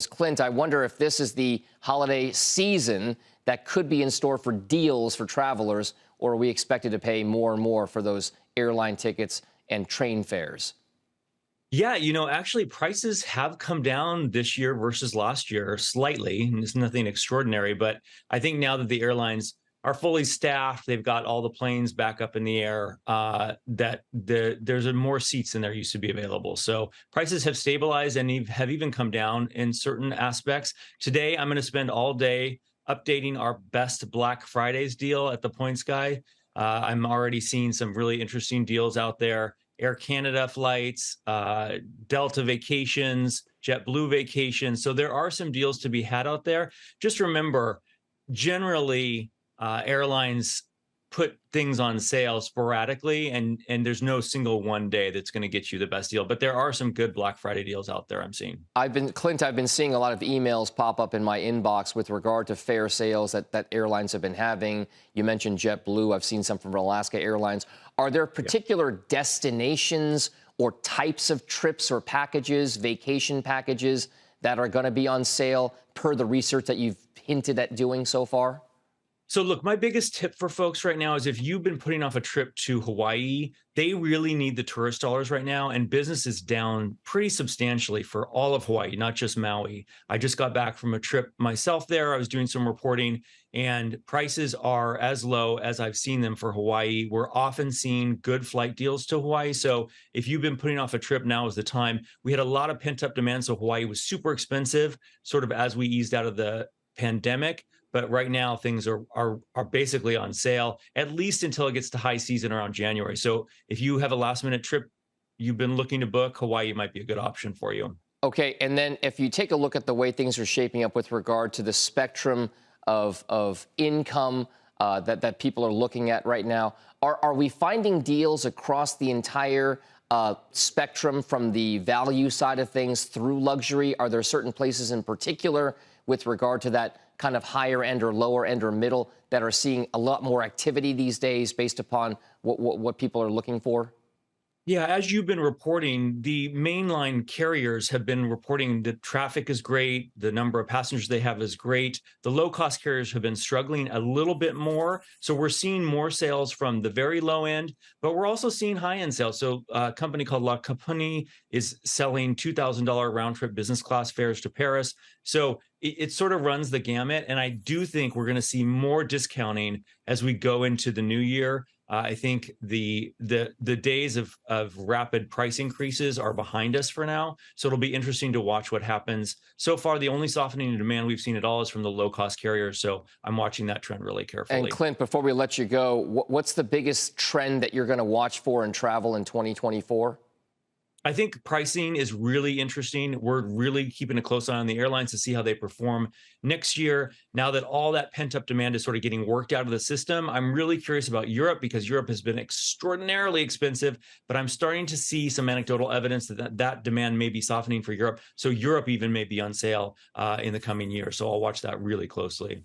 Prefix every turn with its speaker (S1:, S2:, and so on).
S1: Clint, I wonder if this is the holiday season that could be in store for deals for travelers, or are we expected to pay more and more for those airline tickets and train fares?
S2: Yeah, actually prices have come down this year versus last year slightly, and it's nothing extraordinary, but I think now that the airlines are fully staffed, they've got all the planes back up in the air, that there's more seats than there used to be available. So prices have stabilized and have even come down in certain aspects. Today, I'm going to spend all day updating our best Black Fridays deal at the Points Guy. I'm already seeing some really interesting deals out there. Air Canada flights, Delta vacations, JetBlue vacations. So there are some deals to be had out there. Just remember, generally, airlines put things on sale sporadically, and there's no single one day that's going to get you the best deal. But there are some good Black Friday deals out there I'm seeing.
S1: Clint, I've been seeing a lot of emails pop up in my inbox with regard to fare sales that airlines have been having. You mentioned JetBlue. I've seen some from Alaska Airlines. Are there particular destinations or types of trips or packages, vacation packages, that are going to be on sale per the research that you've hinted at doing so far?
S2: So look, my biggest tip for folks right now is if you've been putting off a trip to Hawaii, they really need the tourist dollars right now, and business is down pretty substantially for all of Hawaii, not just Maui. I just got back from a trip myself there. I was doing some reporting, and prices are as low as I've seen them for Hawaii. We're often seeing good flight deals to Hawaii. So if you've been putting off a trip, now is the time. We had a lot of pent up demand, so Hawaii was super expensive, sort of as we eased out of the pandemic. But right now, things are basically on sale, at least until it gets to high season around January. So if you have a last minute trip you've been looking to book, Hawaii might be a good option for you.
S1: Okay, and then if you take a look at the way things are shaping up with regard to the spectrum of income that people are looking at right now, are we finding deals across the entire spectrum from the value side of things through luxury? Are there certain places in particular with regard to that kind of higher end or lower end or middle that are seeing a lot more activity these days based upon what people are looking for?
S2: Yeah, as you've been reporting, the mainline carriers have been reporting that traffic is great, the number of passengers they have is great. The low-cost carriers have been struggling a little bit more. So we're seeing more sales from the very low end, but we're also seeing high-end sales. So a company called La Compagnie is selling $2,000 round-trip business class fares to Paris. So it sort of runs the gamut. And I do think we're going to see more discounting as we go into the new year. I think the days of rapid price increases are behind us for now. So it'll be interesting to watch what happens. So far, the only softening in demand we've seen at all is from the low-cost carriers. So I'm watching that trend really carefully.
S1: And Clint, before we let you go, what's the biggest trend that you're going to watch for in travel in 2024?
S2: I think pricing is really interesting. We're really keeping a close eye on the airlines to see how they perform next year. Now that all that pent up demand is sort of getting worked out of the system, I'm really curious about Europe because Europe has been extraordinarily expensive, but I'm starting to see some anecdotal evidence that demand may be softening for Europe. So Europe even may be on sale in the coming year. So I'll watch that really closely.